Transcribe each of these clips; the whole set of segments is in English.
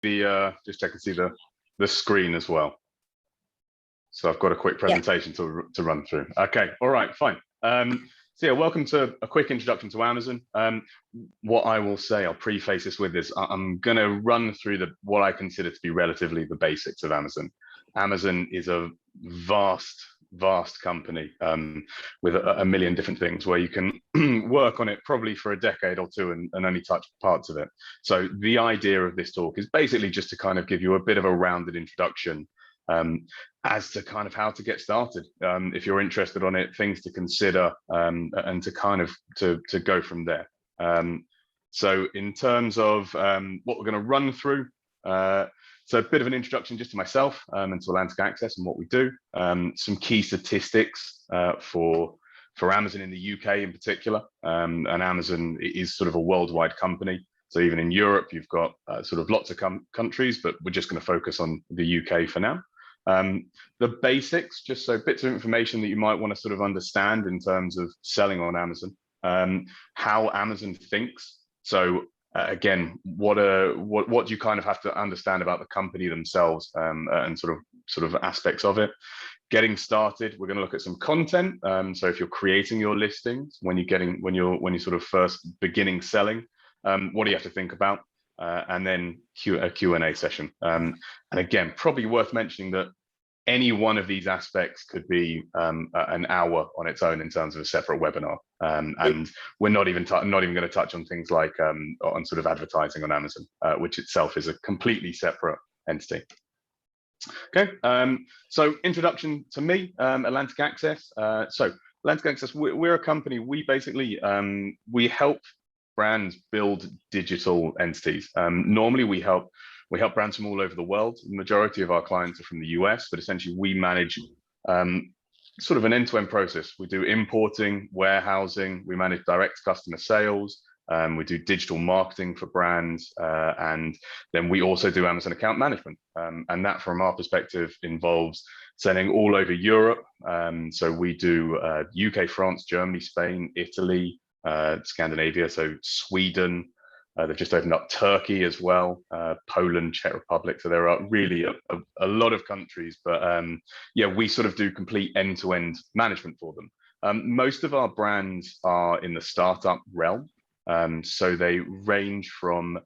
just check and see the screen as well. So I've got a quick presentation to run through. Okay, all right, fine. So yeah, welcome to a quick introduction to Amazon. What I will say, I'll preface this with this, I'm going to run through what I consider to be relatively the basics of Amazon. Amazon is a vast company with a million different things where you can work on it probably for a decade or two and only touch parts of it. So the idea of this talk is basically just to kind of give you a bit of a rounded introduction as to kind of how to get started, if you're interested on it, things to consider, and to kind of to go from there. So in terms of what we're going to run through, so a bit of an introduction just to myself and to Atlantic Access and what we do, some key statistics for Amazon in the UK in particular, and Amazon is sort of a worldwide company. So even in Europe, you've got sort of lots of countries, but we're just going to focus on the UK for now. The basics, just so bits of information that you might want to sort of understand in terms of selling on Amazon, how Amazon thinks. So again, what do you kind of have to understand about the company themselves, and sort of aspects of it. Getting started, we're going to look at some content. So if you're creating your listings, when you're sort of first beginning selling, what do you have to think about? And then a Q&A session. And again, probably worth mentioning that any one of these aspects could be an hour on its own in terms of a separate webinar. And we're not even going to touch on things like on sort of advertising on Amazon, which itself is a completely separate entity. Okay, so introduction to me, Atlantic Access. So Atlantic Access, we're a company. We basically we help brands build digital entities. Normally we help brands from all over the world. The majority of our clients are from the US, but essentially we manage sort of an end-to-end process. We do importing, warehousing, we manage direct customer sales, we do digital marketing for brands, and then we also do Amazon account management. And that from our perspective involves selling all over Europe. So we do UK, France, Germany, Spain, Italy, Scandinavia, so Sweden, they've just opened up Turkey as well, Poland, Czech Republic. So there are really a lot of countries, but yeah, we sort of do complete end-to-end management for them. Most of our brands are in the startup realm, so they range from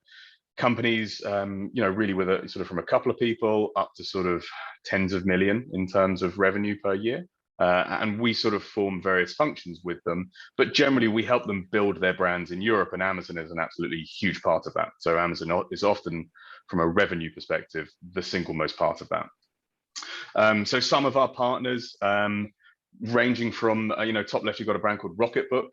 companies, really with sort of from a couple of people up to sort of tens of millions in terms of revenue per year. And we sort of form various functions with them, but generally we help them build their brands in Europe, and Amazon is an absolutely huge part of that. So Amazon is often, from a revenue perspective, the single most part of that. So some of our partners, ranging from, top left, you've got a brand called Rocketbook,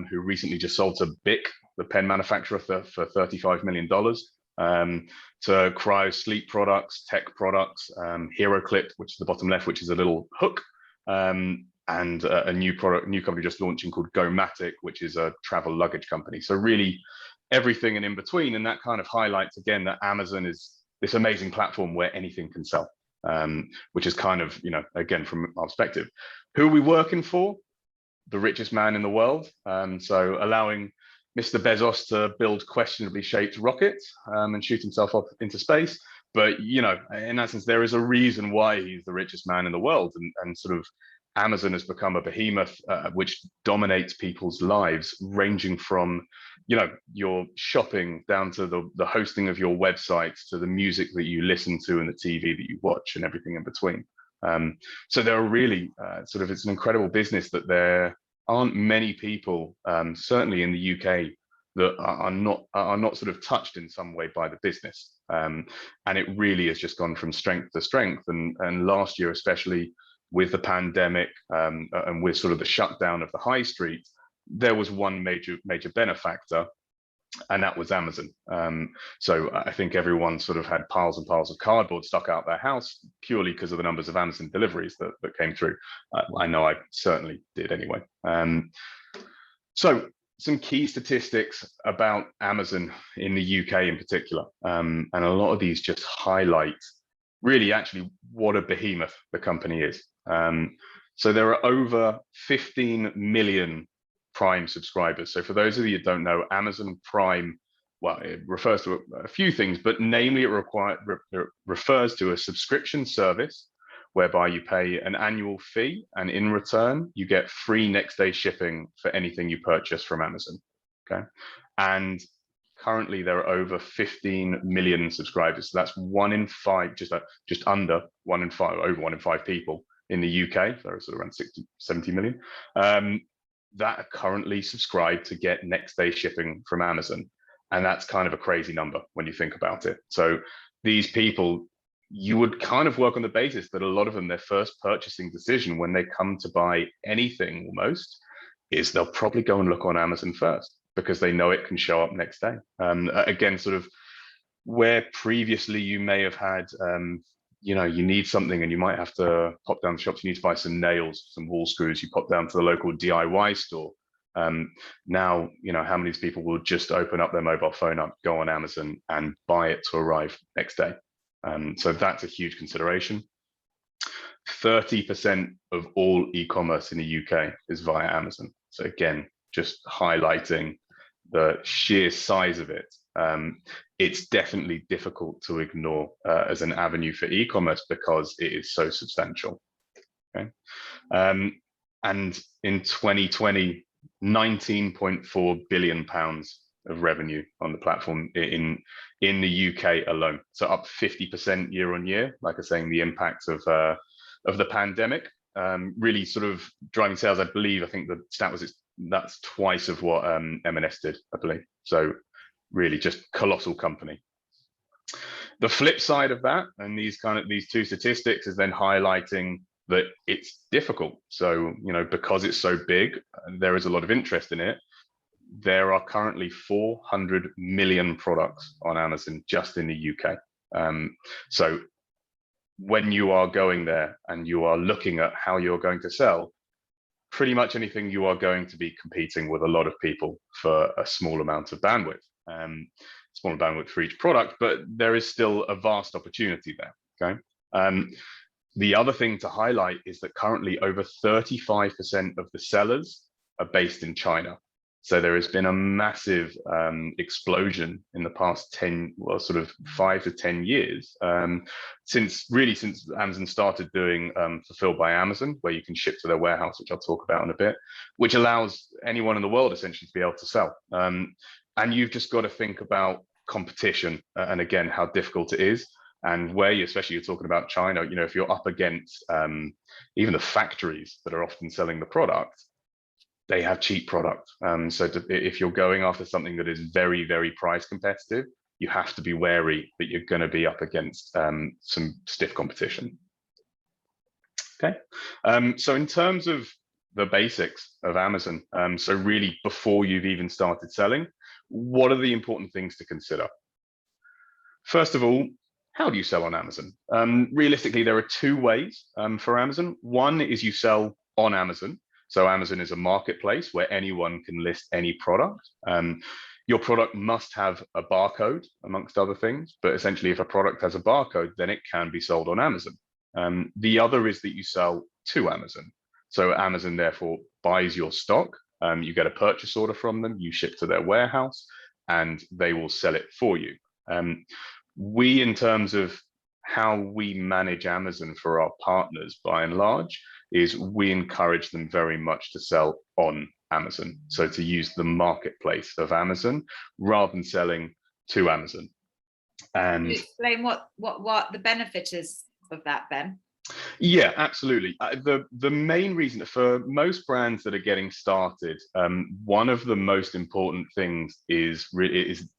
who recently just sold to BIC, the pen manufacturer, for $35 million. To cryo sleep products, tech products, HeroClip, which is the bottom left, which is a little hook. And a new company just launching called GoMatic, which is a travel luggage company. So really everything and in between, and that kind of highlights again that Amazon is this amazing platform where anything can sell, which is kind of, again, from our perspective. Who are we working for? The richest man in the world. So allowing Mr. Bezos to build questionably shaped rockets and shoot himself up into space. But, in essence, there is a reason why he's the richest man in the world. And sort of Amazon has become a behemoth which dominates people's lives, ranging from, your shopping down to the hosting of your websites, to the music that you listen to and the TV that you watch and everything in between. So there are really it's an incredible business that there aren't many people, certainly in the UK, that are not sort of touched in some way by the business. And it really has just gone from strength to strength. And last year, especially with the pandemic, and with sort of the shutdown of the high street, there was one major benefactor, and that was Amazon. So I think everyone sort of had piles and piles of cardboard stuck out their house purely because of the numbers of Amazon deliveries that came through. I know I certainly did anyway. So some key statistics about Amazon in the UK in particular, and a lot of these just highlight really actually what a behemoth the company is. So there are over 15 million Prime subscribers. So for those of you who don't know, Amazon Prime well, it refers to a few things, but namely it refers to a subscription service whereby you pay an annual fee, and in return, you get free next day shipping for anything you purchase from Amazon. Okay. And currently there are over 15 million subscribers. So that's 1 in 5, just under 1 in 5, over 1 in 5 people in the UK. So sort of around 60, 70 million that are currently subscribed to get next day shipping from Amazon. And that's kind of a crazy number when you think about it. So these people, you would kind of work on the basis that a lot of them, their first purchasing decision when they come to buy anything almost is they'll probably go and look on Amazon first because they know it can show up next day. Again, sort of where previously you may have had, you know, you need something and you might have to pop down the shops, you need to buy some nails, some wall screws, you pop down to the local DIY store. Now, you know, how many people will just open up their mobile phone up, go on Amazon and buy it to arrive next day? So that's a huge consideration. 30% of all e-commerce in the UK is via Amazon. So again, just highlighting the sheer size of it. It's definitely difficult to ignore as an avenue for e-commerce because it is so substantial. Okay, and in 2020, 19.4 billion pounds of revenue on the platform in the UK alone. So up 50% year on year. Like I was saying, the impact of the pandemic really sort of driving sales. I believe, I think the stat was that's twice of what M&S did, I believe. So really just colossal company. The flip side of that, and these two statistics, is then highlighting that it's difficult. So, you know, because it's so big, there is a lot of interest in it. There are currently 400 million products on Amazon just in the UK. So when you are going there and you are looking at how you're going to sell, pretty much anything, you are going to be competing with a lot of people for a small amount of bandwidth. Small bandwidth for each product, but there is still a vast opportunity there. Okay. The other thing to highlight is that currently over 35% of the sellers are based in China. So there has been a massive explosion in the past 5 to 10 years, since Amazon started doing Fulfilled by Amazon, where you can ship to their warehouse, which I'll talk about in a bit, which allows anyone in the world essentially to be able to sell. And you've just got to think about competition and again, how difficult it is. And where especially you're talking about China, you know, if you're up against even the factories that are often selling the product, they have cheap product. So if you're going after something that is very, very price competitive, you have to be wary that you're going to be up against some stiff competition. Okay. So in terms of the basics of Amazon, so really before you've even started selling, what are the important things to consider? First of all, how do you sell on Amazon? Realistically, there are two ways for Amazon. One is you sell on Amazon. So Amazon is a marketplace where anyone can list any product. Your product must have a barcode, amongst other things. But essentially, if a product has a barcode, then it can be sold on Amazon. The other is that you sell to Amazon. So Amazon, therefore, buys your stock. You get a purchase order from them. You ship to their warehouse, and they will sell it for you. We, in terms of how we manage Amazon for our partners, by and large, is we encourage them very much to sell on Amazon. So to use the marketplace of Amazon rather than selling to Amazon. And can you explain what the benefit is of that, Ben? Yeah, absolutely. The main reason for most brands that are getting started, one of the most important things is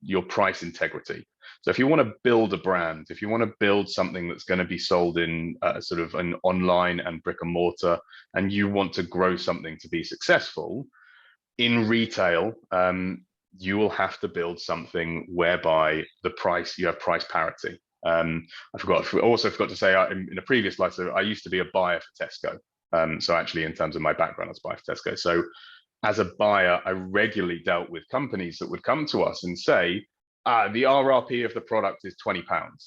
your price integrity. So if you want to build a brand, if you want to build something that's going to be sold in sort of an online and brick and mortar, and you want to grow something to be successful in retail, you will have to build something whereby you have price parity. I also forgot to say in a previous life, so I used to be a buyer for Tesco. So actually, in terms of my background, I was a buyer for Tesco. So as a buyer, I regularly dealt with companies that would come to us and say, the RRP of the product is £20.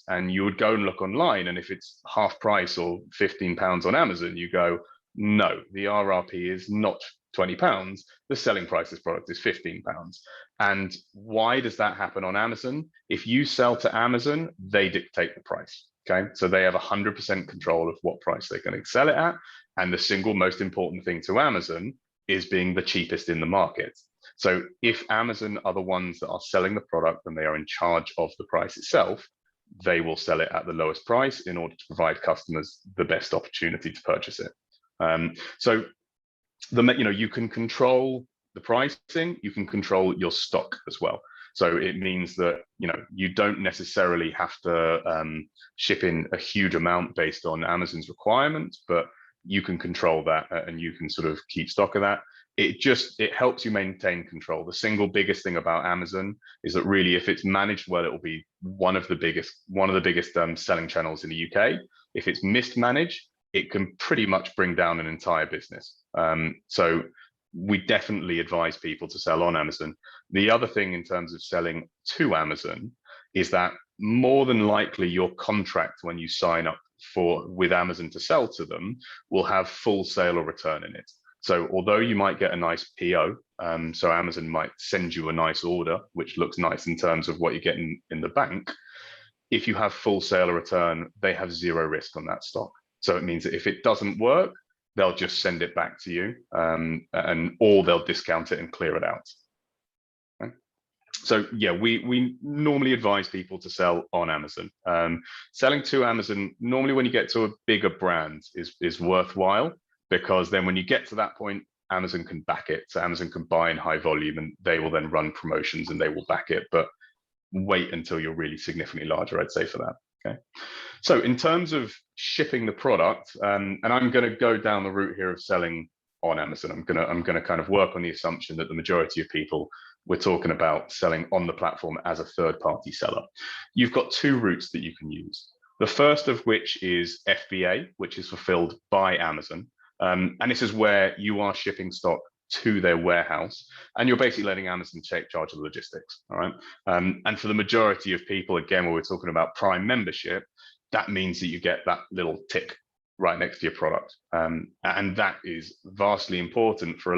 And you would go and look online. And if it's half price or £15 on Amazon, you go, no, the RRP is not £20, the selling price of this product is £15. And why does that happen on Amazon? If you sell to Amazon, they dictate the price. Okay, so they have 100% control of what price they're going to sell it at. And the single most important thing to Amazon is being the cheapest in the market. So if Amazon are the ones that are selling the product and they are in charge of the price itself, they will sell it at the lowest price in order to provide customers the best opportunity to purchase it. So you can control the pricing, you can control your stock as well. So it means that you don't necessarily have to ship in a huge amount based on Amazon's requirements, but you can control that and you can sort of keep stock of that. It helps you maintain control. The single biggest thing about Amazon is that really, if it's managed well, it will be one of the biggest selling channels in the UK. If it's mismanaged, it can pretty much bring down an entire business. So we definitely advise people to sell on Amazon. The other thing in terms of selling to Amazon is that more than likely your contract when you sign up with Amazon to sell to them will have full sale or return in it. So although you might get a nice PO, so Amazon might send you a nice order, which looks nice in terms of what you get in the bank, if you have full sale or return, they have zero risk on that stock. So it means that if it doesn't work, they'll just send it back to you, or they'll discount it and clear it out. Okay. So yeah, we normally advise people to sell on Amazon. Selling to Amazon, normally when you get to a bigger brand is worthwhile, because then when you get to that point, Amazon can back it. So Amazon can buy in high volume and they will then run promotions and they will back it. But wait until you're really significantly larger, I'd say, for that. Okay. So in terms of shipping the product, and I'm going to go down the route here of selling on Amazon. I'm going to kind of work on the assumption that the majority of people, we're talking about selling on the platform as a third-party seller. You've got two routes that you can use. The first of which is FBA, which is fulfilled by Amazon. And this is where you are shipping stock to their warehouse, and you're basically letting Amazon take charge of the logistics. All right. And for the majority of people, again, when we're talking about Prime membership, that means that you get that little tick right next to your product. And that is vastly important for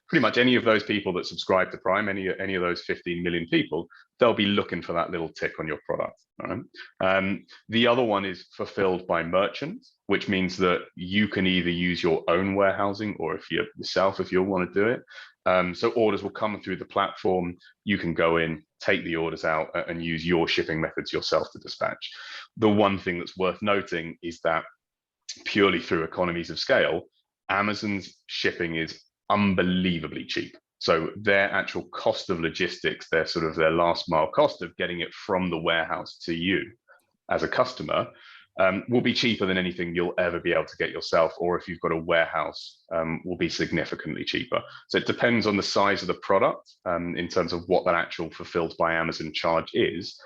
pretty much any of those people that subscribe to Prime, any of those 15 million people, they'll be looking for that little tick on your product. Right? The other one is fulfilled by merchants, which means that you can either use your own warehousing, or if you want to do it. So orders will come through the platform. You can go in, take the orders out, and use your shipping methods yourself to dispatch. The one thing that's worth noting is that purely through economies of scale, Amazon's shipping is unbelievably cheap. So their actual cost of logistics, their last mile cost of getting it from the warehouse to you as a customer, will be cheaper than anything you'll ever be able to get yourself, or if you've got a warehouse, will be significantly cheaper. So it depends on the size of the product in terms of what that actual fulfilled by Amazon charge is,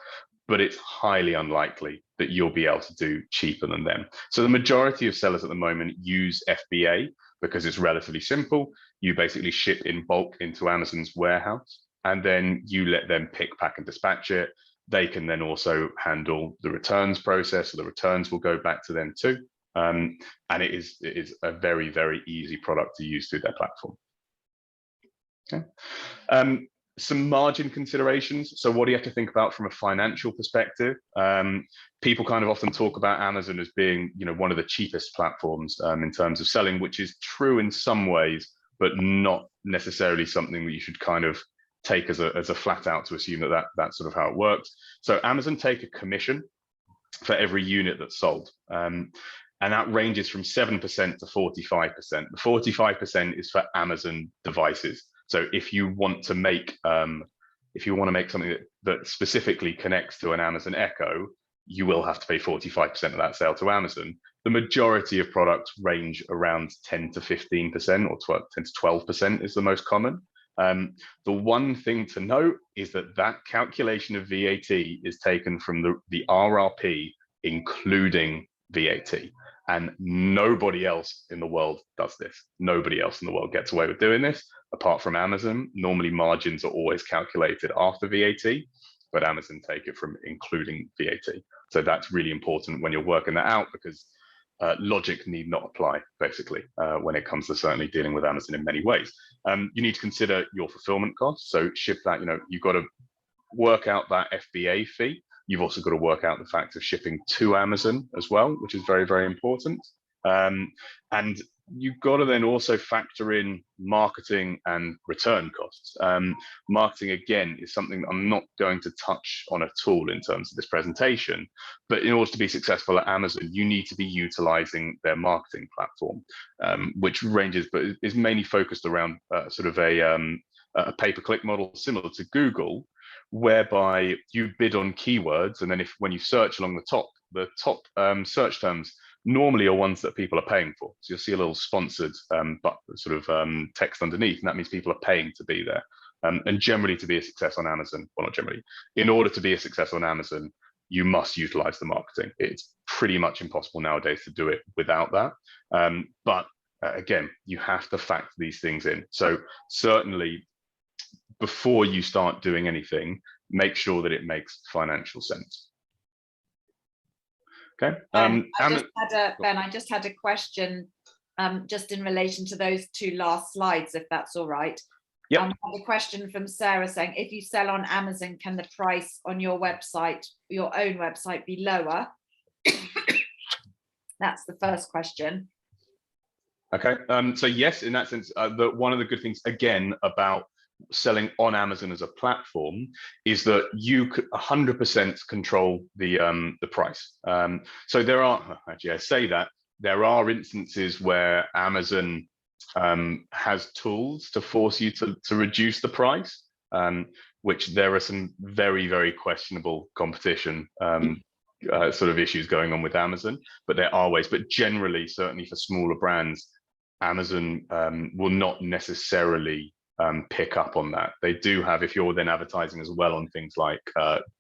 but it's highly unlikely that you'll be able to do cheaper than them. So the majority of sellers at the moment use FBA because it's relatively simple. You basically ship in bulk into Amazon's warehouse, and then you let them pick, pack, and dispatch it. They can then also handle the returns process, so the returns will go back to them too. And it is a very, very easy product to use through their platform. Okay. Some margin considerations. So what do you have to think about from a financial perspective? People kind of often talk about Amazon as being, one of the cheapest platforms in terms of selling, which is true in some ways, but not necessarily something that you should kind of take as a flat out to assume that that's sort of how it works. So Amazon take a commission for every unit that's sold. And that ranges from 7% to 45%. The 45% is for Amazon devices. So if you want to make something that specifically connects to an Amazon Echo, you will have to pay 45% of that sale to Amazon. The majority of products range around 10 to 15%, or 10 to 12% is the most common. The one thing to note is that calculation of VAT is taken from the RRP, including VAT. And nobody else in the world does this. Nobody else in the world gets away with doing this, apart from Amazon. Normally, margins are always calculated after VAT, but Amazon take it from including VAT. So that's really important when you're working that out, because logic need not apply, basically, when it comes to certainly dealing with Amazon in many ways. You need to consider your fulfillment costs. So ship that, you've got to work out that FBA fee. You've also got to work out the fact of shipping to Amazon as well, which is very, very important. And you've got to then also factor in marketing and return costs. Marketing, again, is something that I'm not going to touch on at all in terms of this presentation, but in order to be successful at Amazon, you need to be utilizing their marketing platform, which ranges, but is mainly focused around sort of a pay-per-click model similar to Google, whereby you bid on keywords, and then when you search along the top search terms normally are ones that people are paying for. So you'll see a little sponsored text underneath, and that means people are paying to be there. And generally, to be a success on Amazon, well, not generally, in order to be a success on Amazon, you must utilize the marketing. It's pretty much impossible nowadays to do it without that. But again, you have to factor these things in. So certainly, before you start doing anything, make sure that it makes financial sense. Okay. I just had a question just in relation to those two last slides, if that's all right. Yep. I had a question from Sarah saying, if you sell on Amazon, can the price on your website, your own website, be lower? That's the first question. Okay. So yes, in that sense, one of the good things, again, about selling on Amazon as a platform is that you could 100% control the price. So there are, actually I say that, there are instances where Amazon has tools to force you to reduce the price, which there are some very, very questionable competition sort of issues going on with Amazon, but there are ways. But generally, certainly for smaller brands, Amazon will not necessarily pick up on that. They do have, if you're then advertising as well on things like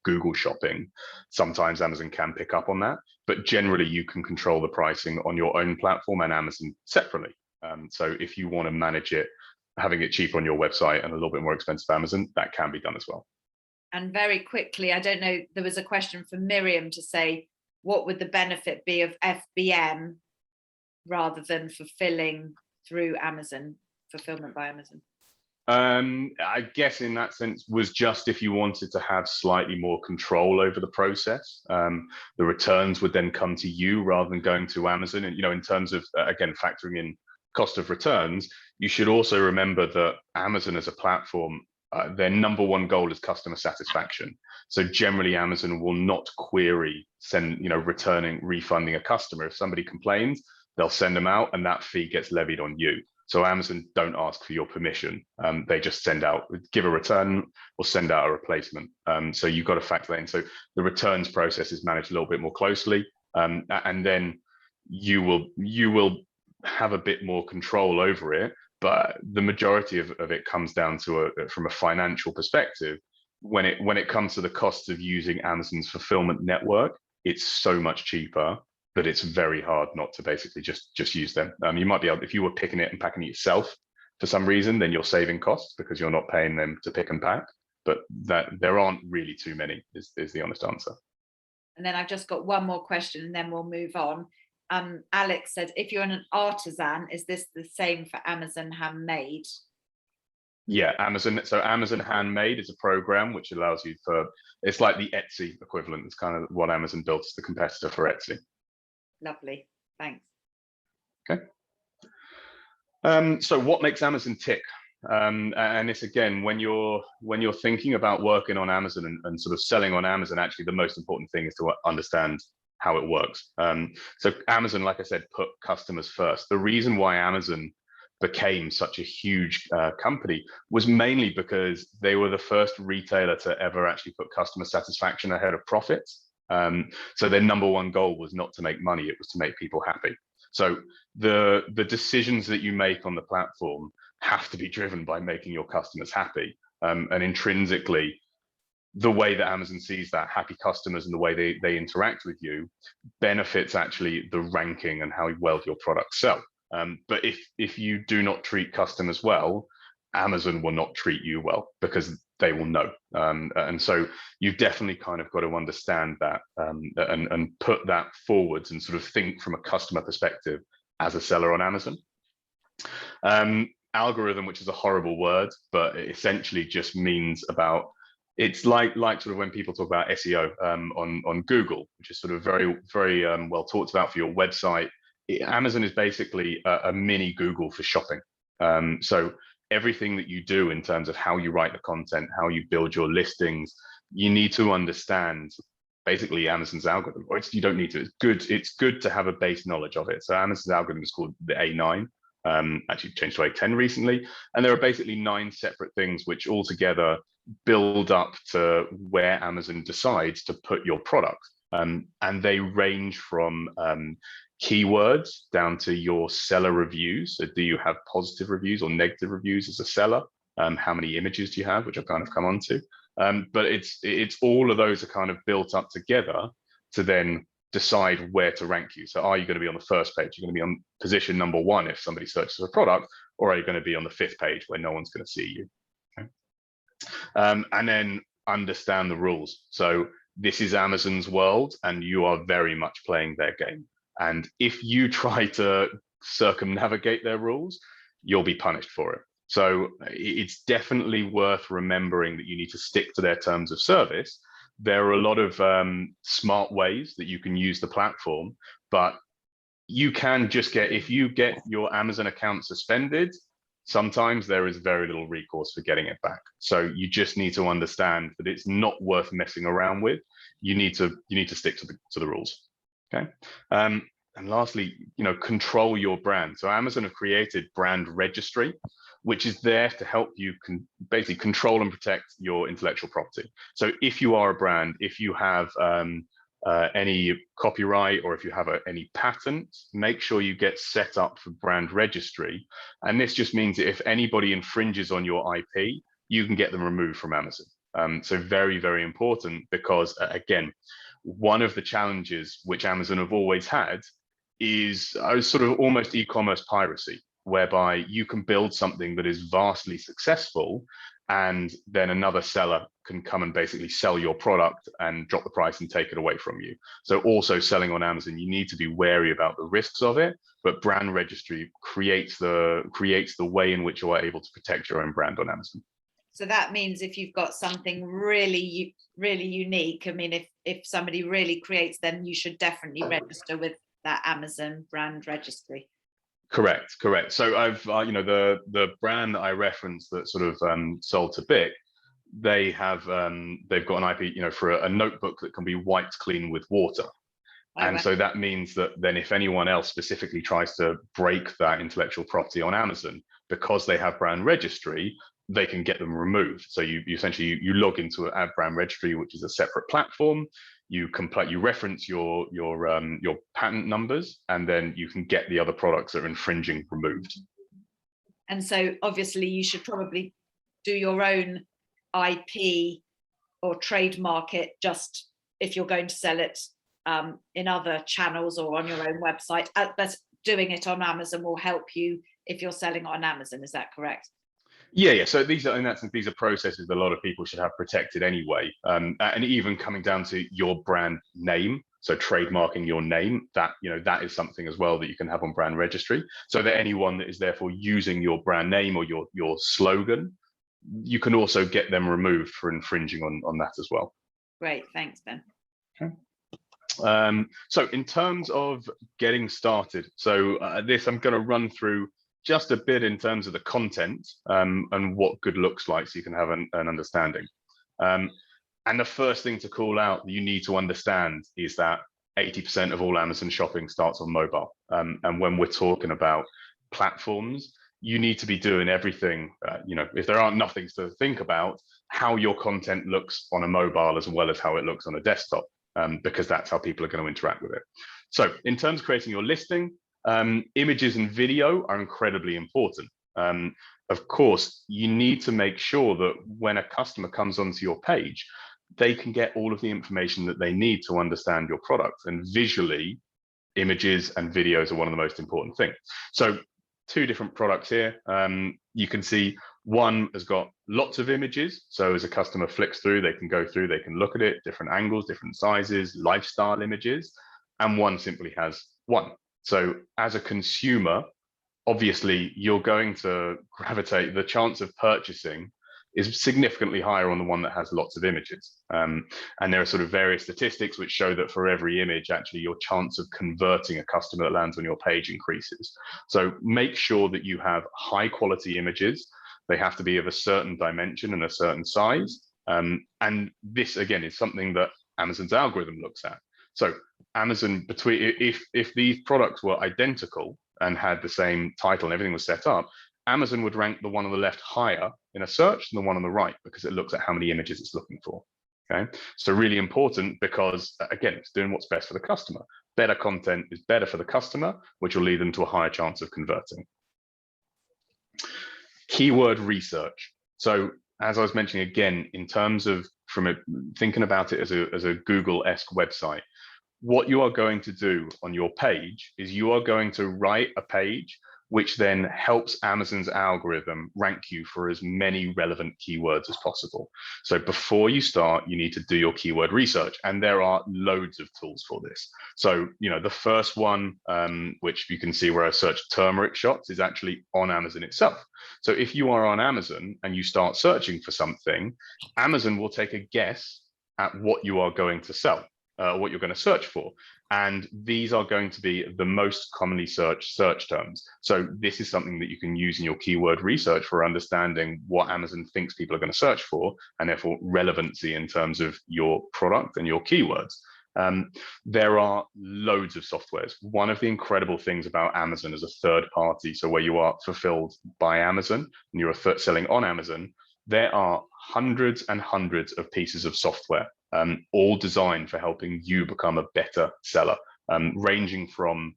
Google Shopping, sometimes Amazon can pick up on that, but generally you can control the pricing on your own platform and Amazon separately. So if you want to manage it, having it cheaper on your website and a little bit more expensive Amazon, that can be done as well. And very quickly, I don't know, there was a question from Miriam to say, what would the benefit be of FBM rather than fulfilling through Amazon, fulfillment by Amazon? I guess in that sense was just if you wanted to have slightly more control over the process, the returns would then come to you rather than going to Amazon. And, in terms of, again, factoring in cost of returns, you should also remember that Amazon as a platform, their number one goal is customer satisfaction. So generally Amazon will not query, refunding a customer. If somebody complains, they'll send them out and that fee gets levied on you. So Amazon don't ask for your permission. They just give a return or send out a replacement. So you've got to factor that in. So the returns process is managed a little bit more closely. And then you will have a bit more control over it. But the majority of it comes down to from a financial perspective. When it comes to the costs of using Amazon's fulfillment network, it's so much cheaper that it's very hard not to basically just use them. You might be able, if you were picking it and packing it yourself for some reason, then you're saving costs because you're not paying them to pick and pack. But that there aren't really too many is the honest answer. And then I've just got one more question and then we'll move on. Alex said, if you're an artisan, is this the same for Amazon Handmade? Yeah, Amazon Handmade is a program which allows you it's like the Etsy equivalent. It's kind of what Amazon built as the competitor for Etsy. Lovely, thanks. Okay. So what makes Amazon tick? And it's, again, when you're thinking about working on Amazon and sort of selling on Amazon, actually the most important thing is to understand how it works. So Amazon, like I said, put customers first. The reason why Amazon became such a huge company was mainly because they were the first retailer to ever actually put customer satisfaction ahead of profits. So their number one goal was not to make money, it was to make people happy. So the decisions that you make on the platform have to be driven by making your customers happy. And intrinsically, the way that Amazon sees that, happy customers and the way they interact with you benefits actually the ranking and how well your products sell. But if you do not treat customers well, Amazon will not treat you well, because they will know. And so you've definitely kind of got to understand that and put that forwards and sort of think from a customer perspective as a seller on Amazon. Algorithm, which is a horrible word, but it essentially just means about, it's like sort of when people talk about SEO on Google, which is sort of very well talked about for your website. Amazon is basically a mini Google for shopping. So everything that you do in terms of how you write the content, how you build your listings, you need to understand basically Amazon's algorithm. Or you don't need to. It's good to have a base knowledge of it. So Amazon's algorithm is called the A9. Actually changed to A10 recently, and there are basically 9 separate things which all together build up to where Amazon decides to put your product. And they range from keywords down to your seller reviews. So do you have positive reviews or negative reviews as a seller? How many images do you have, which I've kind of come on to. But it's all of those are kind of built up together to then decide where to rank you. So are you going to be on the first page? You're going to be on position number 1 if somebody searches for a product, or are you going to be on the 5th page where no one's going to see you? Okay. And then understand the rules. So this is Amazon's world, and you are very much playing their game. And if you try to circumnavigate their rules, you'll be punished for it. So it's definitely worth remembering that you need to stick to their terms of service. There are a lot of smart ways that you can use the platform, but you can just if you get your Amazon account suspended, sometimes there is very little recourse for getting it back. So you just need to understand that it's not worth messing around with. You need to stick to the rules. Okay. And lastly, control your brand. So Amazon have created brand registry, which is there to help you basically control and protect your intellectual property. So if you are a brand, if you have any copyright, or if you have any patents, make sure you get set up for brand registry. And this just means that if anybody infringes on your IP, you can get them removed from Amazon. So very, very important, because again, one of the challenges which Amazon have always had is sort of almost e-commerce piracy, whereby you can build something that is vastly successful, and then another seller can come and basically sell your product and drop the price and take it away from you. So also selling on Amazon, you need to be wary about the risks of it, but brand registry creates the way in which you are able to protect your own brand on Amazon. So that means if you've got something really unique, I mean, if somebody really creates, then you should definitely register with that Amazon brand registry. Correct. So I've, the brand that I referenced that sort of sold to Bic, they've got an IP, for a notebook that can be wiped clean with water. And so that means that then if anyone else specifically tries to break that intellectual property on Amazon, because they have brand registry, they can get them removed. So you essentially log into an ad brand registry, which is a separate platform. You reference your patent numbers, and then you can get the other products that are infringing removed. And so obviously you should probably do your own IP or trademark it, just if you're going to sell it in other channels or on your own website. But doing it on Amazon will help you if you're selling on Amazon. Is that correct? Yeah. So these are processes that a lot of people should have protected anyway. And even coming down to your brand name, so trademarking your name, that is something as well that you can have on brand registry. So that anyone that is therefore using your brand name or your slogan, you can also get them removed for infringing on that as well. Great, thanks, Ben. Okay. So in terms of getting started, so this I'm going to run through just a bit in terms of the content and what good looks like, so you can have an understanding. And the first thing to call out that you need to understand is that 80% of all Amazon shopping starts on mobile. And when we're talking about platforms, you need to be doing everything, if there aren't nothings to think about, how your content looks on a mobile as well as how it looks on a desktop, because that's how people are going to interact with it. So in terms of creating your listing, images and video are incredibly important. Of course, you need to make sure that when a customer comes onto your page, they can get all of the information that they need to understand your product. And visually, images and videos are one of the most important things. So 2 different products here. You can see One has got lots of images. So as a customer flicks through, they can go through, they can look at it, different angles, different sizes, lifestyle images. And one simply has one. So as a consumer, obviously you're going to gravitate, the chance of purchasing is significantly higher on the one that has lots of images. And there are sort of various statistics which show that for every image, actually your chance of converting a customer that lands on your page increases. So make sure that you have high quality images. They have to be of a certain dimension and a certain size. And this, again, is something that Amazon's algorithm looks at. So Amazon, if these products were identical and had the same title and everything was set up, Amazon would rank the one on the left higher in a search than the one on the right, because it looks at how many images it's looking for. Okay, so really important, because again, it's doing what's best for the customer. Better content is better for the customer, which will lead them to a higher chance of converting. Keyword research. So as I was mentioning, again, in terms of thinking about it as a Google-esque website, what you are going to do on your page is you are going to write a page which then helps Amazon's algorithm rank you for as many relevant keywords as possible. So before you start, you need to do your keyword research, and there are loads of tools for this. So, the first one, which you can see where I searched turmeric shots, is actually on Amazon itself. So if you are on Amazon and you start searching for something, Amazon will take a guess at what you are going to sell. What you're going to search for. And these are going to be the most commonly searched search terms. So this is something that you can use in your keyword research for understanding what Amazon thinks people are going to search for, and therefore relevancy in terms of your product and your keywords. There are loads of softwares. One of the incredible things about Amazon as a third party, so where you are fulfilled by Amazon and you're selling on Amazon, there are hundreds and hundreds of pieces of software, all designed for helping you become a better seller, ranging from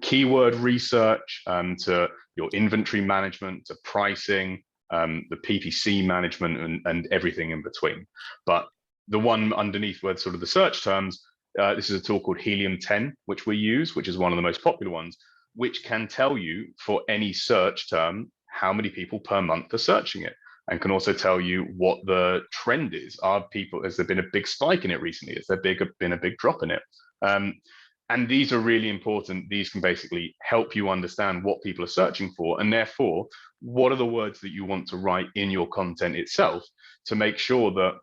keyword research to your inventory management, to pricing, the PPC management, and everything in between. But the one underneath where sort of the search terms, this is a tool called Helium 10, which we use, which is one of the most popular ones, which can tell you for any search term how many people per month are searching it, and can also tell you what the trend is. Has there been a big spike in it recently? Has there been a big drop in it? And these are really important. These can basically help you understand what people are searching for, and therefore, what are the words that you want to write in your content itself to make sure that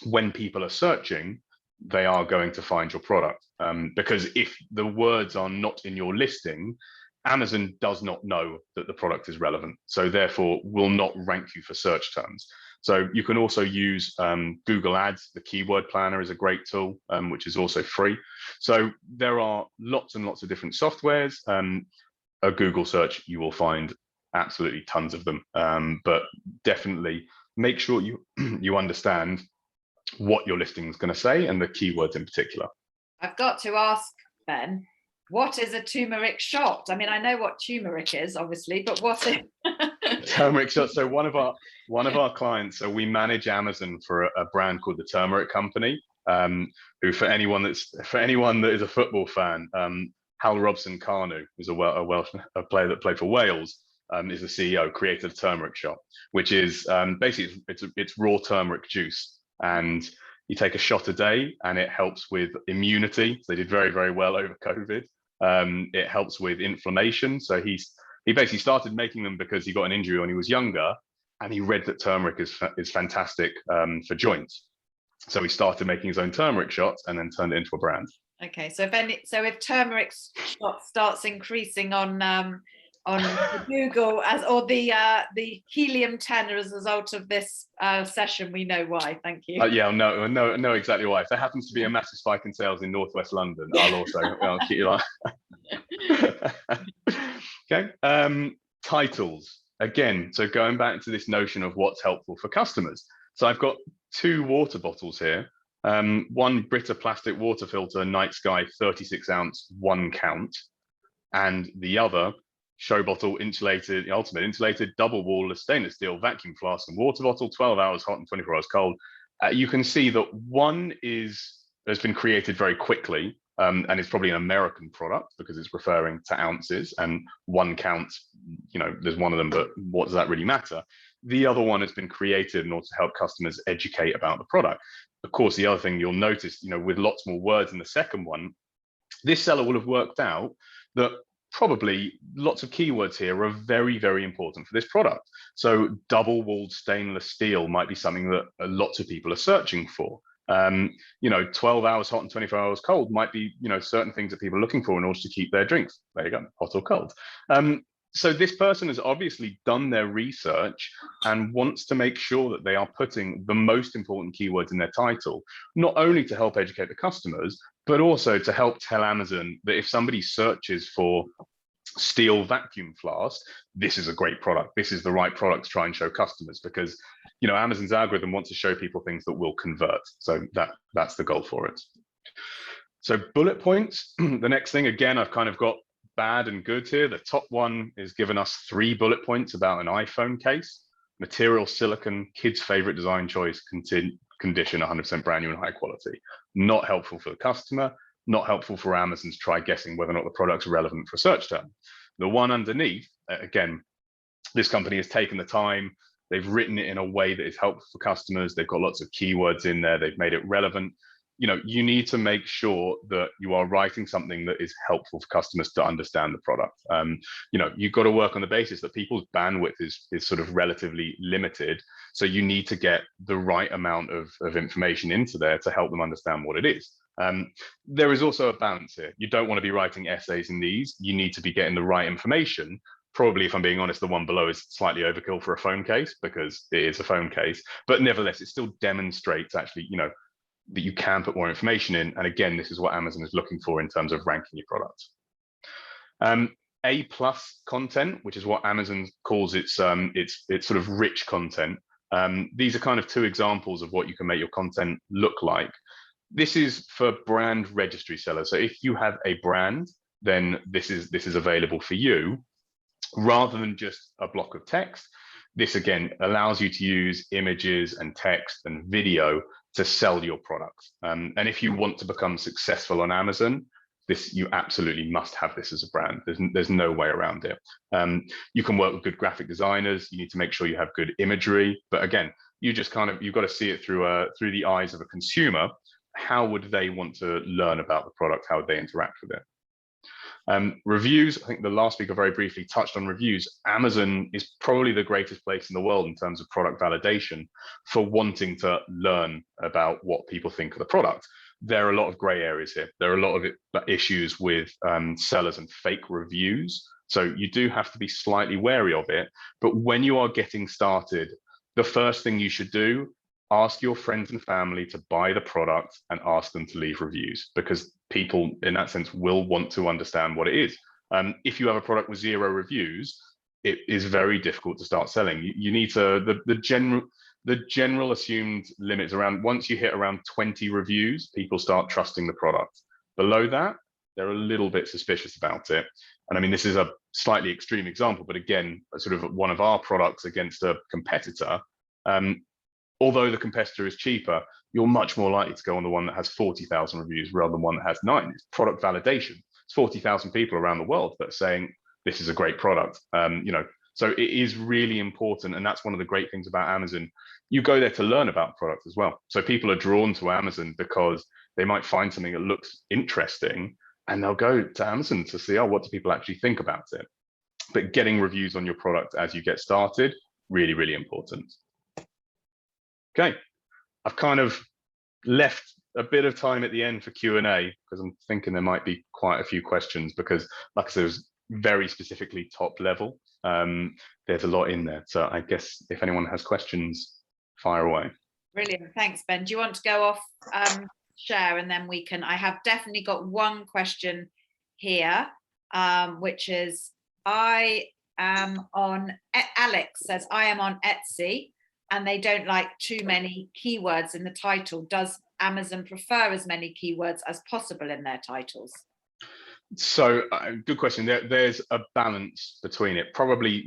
when people are searching, they are going to find your product. Because if the words are not in your listing, Amazon does not know that the product is relevant, so therefore will not rank you for search terms. So you can also use Google Ads. The Keyword Planner is a great tool, which is also free. So there are lots and lots of different softwares. A Google search, you will find absolutely tons of them, but definitely make sure you understand what your listing is going to say and the keywords in particular. I've got to ask, Ben, what is a turmeric shot? I mean, I know what turmeric is, obviously, but what is turmeric shot? So one of our clients, so we manage Amazon for a brand called the Turmeric Company, who for anyone that is a football fan, Hal Robson-Kanu, who's a Welsh player that played for Wales, is the CEO, created Turmeric Shot, which is basically it's raw turmeric juice, and you take a shot a day, and it helps with immunity. So they did very, very well over COVID. It helps with inflammation. So he basically started making them because he got an injury when he was younger, and he read that turmeric is fantastic for joints. So he started making his own turmeric shots and then turned it into a brand. Okay, so if turmeric shot starts increasing on Google or the Helium 10 as a result of this session, we know why. Thank you. Yeah, no, exactly why. If there happens to be a massive spike in sales in Northwest London, I'll keep you like. Okay. Titles again. So going back to this notion of what's helpful for customers. So I've got two water bottles here. One Brita plastic water filter, Night Sky 36 ounce, 1 count, and the other show bottle insulated, ultimate insulated double wall stainless steel vacuum flask and water bottle, 12 hours hot and 24 hours cold. You can see that one has been created very quickly, and it's probably an American product because it's referring to ounces, and one count, there's one of them, but what does that really matter? The other one has been created in order to help customers educate about the product. Of course, the other thing you'll notice, with lots more words in the second one, this seller will have worked out that probably lots of keywords here are very, very important for this product. So double-walled stainless steel might be something that lots of people are searching for. 12 hours hot and 24 hours cold might be, certain things that people are looking for in order to keep their drinks. There you go, hot or cold. So this person has obviously done their research and wants to make sure that they are putting the most important keywords in their title, not only to help educate the customers, but also to help tell Amazon that if somebody searches for steel vacuum flask, this is a great product. This is the right product to try and show customers, because Amazon's algorithm wants to show people things that will convert. So that's the goal for it. So bullet points. The next thing, again, I've kind of got bad and good here. The top one is giving us 3 bullet points about an iPhone case. Material silicon, kid's favorite design choice, condition 100% brand new and high quality. Not helpful for the customer, not helpful for Amazon to try guessing whether or not the product's relevant for a search term. The one underneath, again, this company has taken the time, they've written it in a way that is helpful for customers, they've got lots of keywords in there, they've made it relevant. You need to make sure that you are writing something that is helpful for customers to understand the product. You've got to work on the basis that people's bandwidth is sort of relatively limited. So you need to get the right amount of information into there to help them understand what it is. There is also a balance here. You don't want to be writing essays in these. You need to be getting the right information. Probably, if I'm being honest, the one below is slightly overkill for a phone case because it is a phone case. But nevertheless, it still demonstrates actually, that you can put more information in. And again, this is what Amazon is looking for in terms of ranking your product. A+ content, which is what Amazon calls its sort of rich content. These are kind of 2 examples of what you can make your content look like. This is for brand registry sellers. So if you have a brand, then this is available for you. Rather than just a block of text, this again allows you to use images and text and video to sell your product. And if you want to become successful on Amazon, you absolutely must have this as a brand. There's no way around it. You can work with good graphic designers. You need to make sure you have good imagery. But again, you've got to see it through the eyes of a consumer. How would they want to learn about the product? How would they interact with it? Reviews, I think the last speaker very briefly touched on reviews. Amazon is probably the greatest place in the world in terms of product validation for wanting to learn about what people think of the product. There are a lot of gray areas here. There are a lot of issues with sellers and fake reviews. So you do have to be slightly wary of it. But when you are getting started, the first thing you should do, ask your friends and family to buy the product and ask them to leave reviews, because people in that sense will want to understand what it is. If you have a product with 0 reviews, it is very difficult to start selling. You need to, the general assumed limits around, once you hit around 20 reviews, people start trusting the product. Below that, they're a little bit suspicious about it. And I mean, this is a slightly extreme example, but again, sort of one of our products against a competitor, although the competitor is cheaper, you're much more likely to go on the one that has 40,000 reviews rather than one that has 9. It's product validation. It's 40,000 people around the world that are saying this is a great product. So it is really important, and that's one of the great things about Amazon. You go there to learn about product as well. So people are drawn to Amazon because they might find something that looks interesting, and they'll go to Amazon to see, what do people actually think about it? But getting reviews on your product as you get started, really, really important. Okay, I've kind of left a bit of time at the end for Q&A because I'm thinking there might be quite a few questions, because like I said, it was very specifically top level. There's a lot in there. So I guess if anyone has questions, fire away. Brilliant, thanks, Ben. Do you want to go off share, and then we can, I have definitely got one question here, which is, Alex says, I am on Etsy and they don't like too many keywords in the title. Does Amazon prefer as many keywords as possible in their titles? So good question. There's a balance between it. Probably,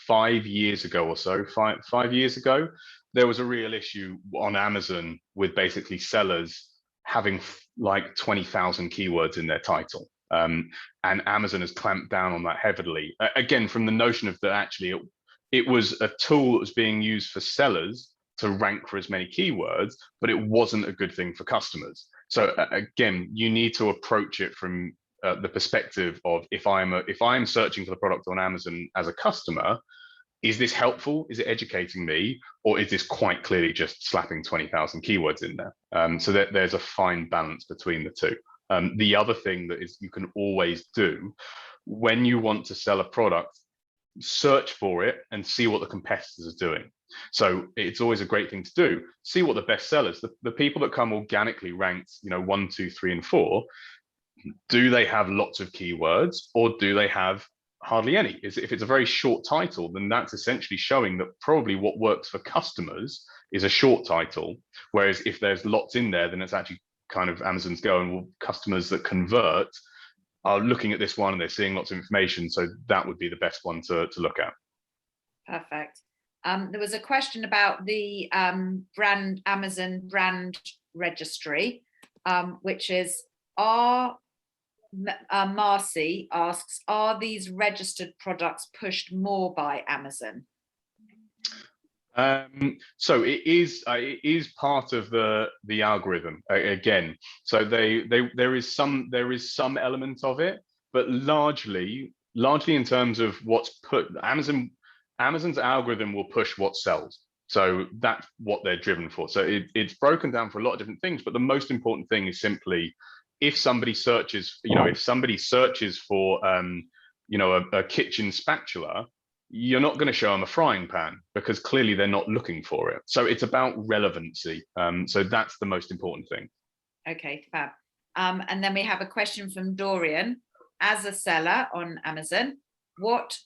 5 years ago or so, five years ago, there was a real issue on Amazon with basically sellers having like 20,000 keywords in their title. And Amazon has clamped down on that heavily. Again, from the notion of that actually it was a tool that was being used for sellers to rank for as many keywords, but it wasn't a good thing for customers. So again, you need to approach it from the perspective of if I'm searching for the product on Amazon as a customer, is this helpful? Is it educating me? Or is this quite clearly just slapping 20,000 keywords in there? So that there's a fine balance between the two. The other thing that is you can always do when you want to sell a product, search for it and see what the competitors are doing. So it's always a great thing to do. See what the best sellers, the people that come organically ranked, 1, 2, 3, and 4, do they have lots of keywords or do they have hardly any? If it's a very short title, then that's essentially showing that probably what works for customers is a short title. Whereas if there's lots in there, then it's actually kind of Amazon's going, well, customers that convert are looking at this one and they're seeing lots of information. So that would be the best one to look at. Perfect. There was a question about the Amazon brand registry, which is, Marcy asks, are these registered products pushed more by Amazon? So it is part of the algorithm again. So there is some element of it, but largely in terms of what's put, Amazon's algorithm will push what sells. So that's what they're driven for. So it's broken down for a lot of different things, but the most important thing is simply if somebody searches, for a kitchen spatula, you're not going to show them a frying pan because clearly they're not looking for it. So it's about relevancy. So that's the most important thing. Okay, fab. And then we have a question from Dorian. As a seller on Amazon, what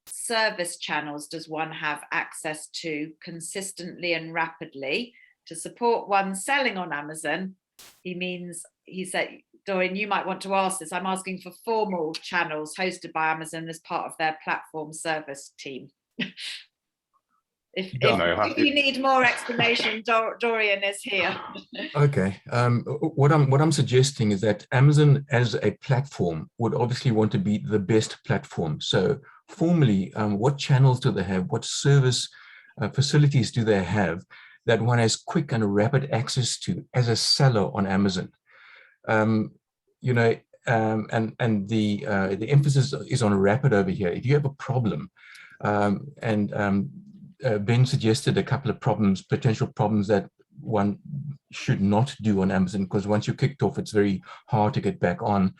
service channels does one have access to consistently and rapidly to support one selling on Amazon? He said, Dorian, you might want to ask this. I'm asking for formal channels hosted by Amazon as part of their platform service team. If you need more explanation, Dorian is here. Okay. What I'm suggesting is that Amazon as a platform would obviously want to be the best platform. So formally, what channels do they have? What service facilities do they have that one has quick and rapid access to as a seller on Amazon? And the emphasis is on rapid over here. If you have a problem, Ben suggested a couple of potential problems that one should not do on Amazon, because once you're kicked off, it's very hard to get back on.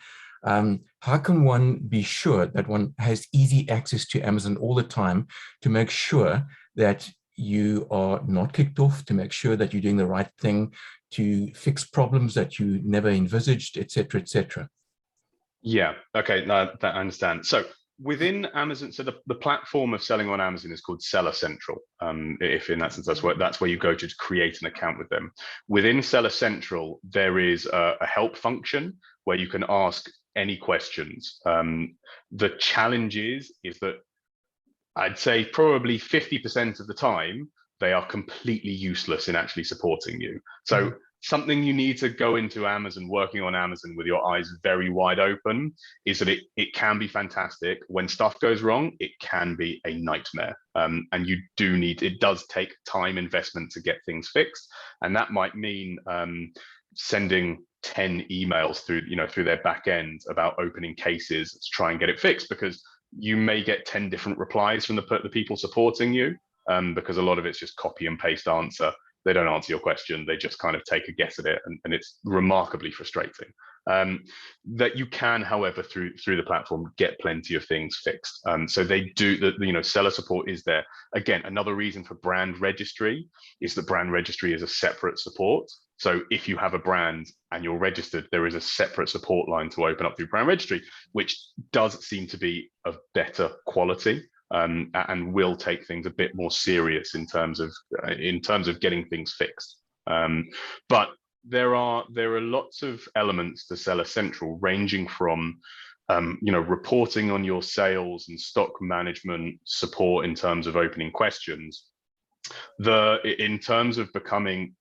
How can one be sure that one has easy access to Amazon all the time to make sure that you are not kicked off, to make sure that you're doing the right thing, to fix problems that you never envisaged, et cetera, et cetera? Yeah, okay, no, I understand. So within Amazon, so the platform of selling on Amazon is called Seller Central. If in that sense, that's where you go to create an account with them. Within Seller Central, there is a help function where you can ask any questions. The challenge is that I'd say probably 50% of the time, they are completely useless in actually supporting you. So something you need to go into Amazon, working on Amazon with your eyes very wide open, is that it can be fantastic. When stuff goes wrong, it can be a nightmare. And it does take time investment to get things fixed. And that might mean sending 10 emails through their back end about opening cases to try and get it fixed, because you may get 10 different replies from the people supporting you, because a lot of it's just copy and paste answer. They don't answer your question. They just kind of take a guess at it, and it's remarkably frustrating. That you can, however, through the platform, get plenty of things fixed. So they do seller support is there. Again, another reason for brand registry is that brand registry is a separate support. So if you have a brand and you're registered, there is a separate support line to open up through brand registry, which does seem to be of better quality. And will take things a bit more serious in terms of getting things fixed. But there are lots of elements to Seller Central, ranging from reporting on your sales and stock management support in terms of opening questions. In terms of becoming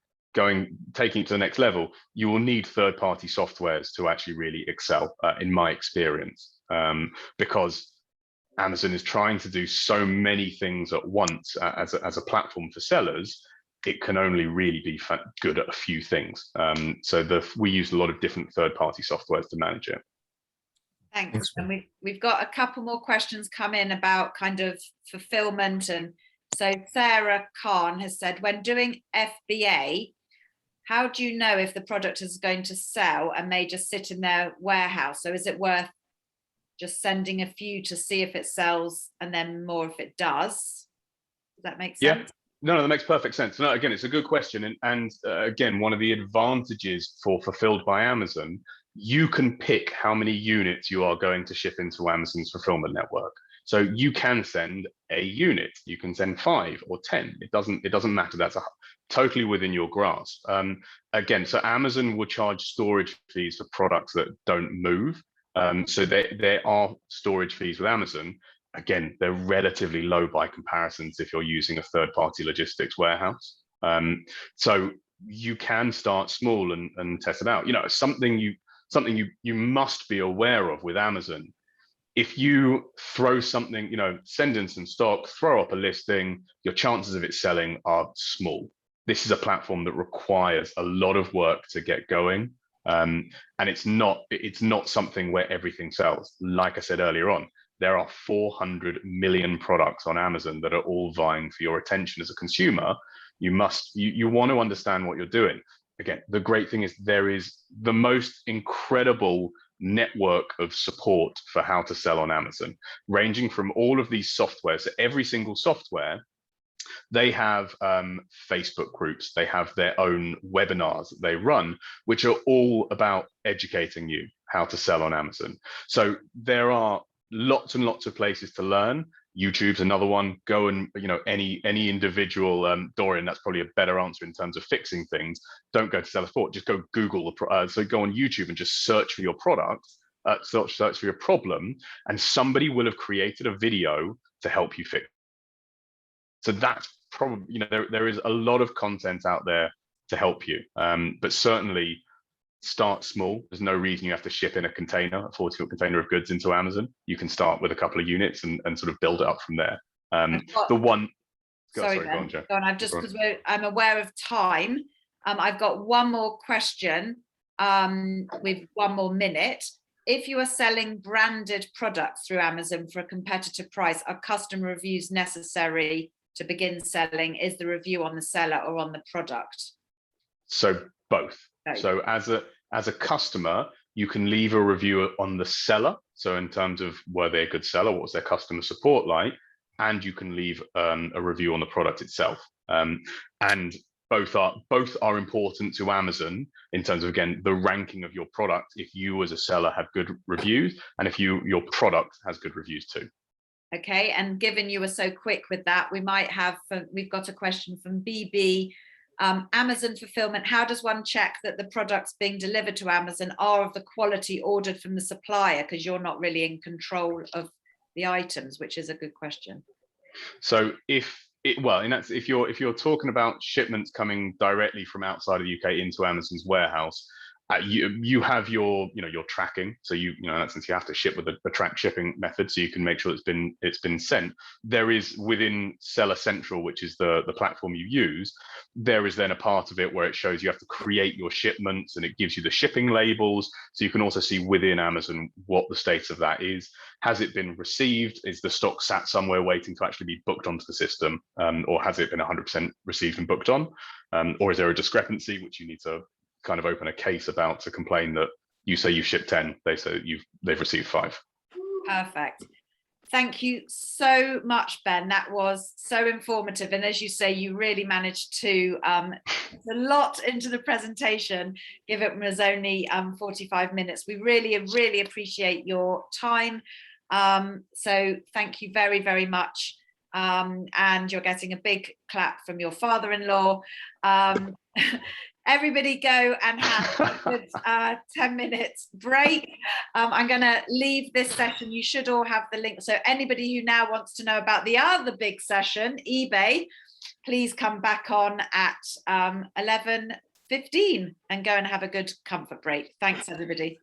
taking it to the next level, you will need third-party softwares to actually really excel, in my experience, because Amazon is trying to do so many things at once as a platform for sellers. It can only really be good at a few things. So we use a lot of different third-party softwares to manage it. Thanks. And we've got a couple more questions come in about kind of fulfillment. And so Sarah Khan has said, when doing FBA, how do you know if the product is going to sell and may just sit in their warehouse? So is it worth just sending a few to see if it sells and then more if it does? Does that make sense? Yeah. No, that makes perfect sense. No, again, it's a good question. And again, one of the advantages for Fulfilled by Amazon, you can pick how many units you are going to ship into Amazon's fulfillment network. So you can send a unit, you can send 5 or 10. It doesn't matter. That's totally within your grasp. Again, so Amazon will charge storage fees for products that don't move. So there are storage fees with Amazon. Again, they're relatively low by comparisons if you're using a third-party logistics warehouse. So you can start small and test it out. You know, something you must be aware of with Amazon. If you throw something, you know, send in some stock, throw up a listing, your chances of it selling are small. This is a platform that requires a lot of work to get going. And it's not something where everything sells. Like I said earlier on, there are 400 million products on Amazon that are all vying for your attention as a consumer. You want to understand what you're doing. Again, the great thing is there is the most incredible network of support for how to sell on Amazon, ranging from all of these softwares. So every single software, they have Facebook groups, they have their own webinars that they run, which are all about educating you how to sell on Amazon. So there are lots and lots of places to learn. YouTube's another one. Go and, you know, any individual, Dorian, that's probably a better answer in terms of fixing things. Don't go to Seller Support, just go Google so go on YouTube and just search for your product, search for your problem, and somebody will have created a video to help you fix. So that's probably, you know, there is a lot of content out there to help you, but certainly start small. There's no reason you have to ship in a 40-foot container of goods into Amazon. You can start with a couple of units and sort of build it up from there. Go on, Jo. Go on, I've just, because I'm aware of time. I've got one more question with one more minute. If you are selling branded products through Amazon for a competitive price, are customer reviews necessary to begin selling? Is the review on the seller or on the product? So both. So as a customer, you can leave a review on the seller. So in terms of were they a good seller, what was their customer support like, and you can leave a review on the product itself. And both are important to Amazon in terms of, again, the ranking of your product. If you as a seller have good reviews, and if your product has good reviews too. Okay, and given you were so quick with that, we've got a question from BB. Amazon fulfillment, how does one check that the products being delivered to Amazon are of the quality ordered from the supplier? Because you're not really in control of the items, which is a good question. So if you're talking about shipments coming directly from outside of the UK into Amazon's warehouse, you have your tracking. So in that sense, you have to ship with a track shipping method, so you can make sure it's been sent. There is within Seller Central, which is the platform you use, there is then a part of it where it shows you have to create your shipments, and it gives you the shipping labels, so you can also see within Amazon what the state of that is. Has it been received? Is the stock sat somewhere waiting to actually be booked onto the system, or has it been 100% received and booked on, or is there a discrepancy which you need to kind of open a case about to complain that you say you shipped 10, they say they've received 5. Perfect. Thank you so much, Ben. That was so informative, and as you say, you really managed to put a lot into the presentation, given it was only 45 minutes. We really appreciate your time, so thank you very, very much, and you're getting a big clap from your father-in-law. Everybody go and have a good 10 minutes break. I'm going to leave this session. You should all have the link. So anybody who now wants to know about the other big session, eBay, please come back on at 11 15 and go and have a good comfort break. Thanks, everybody.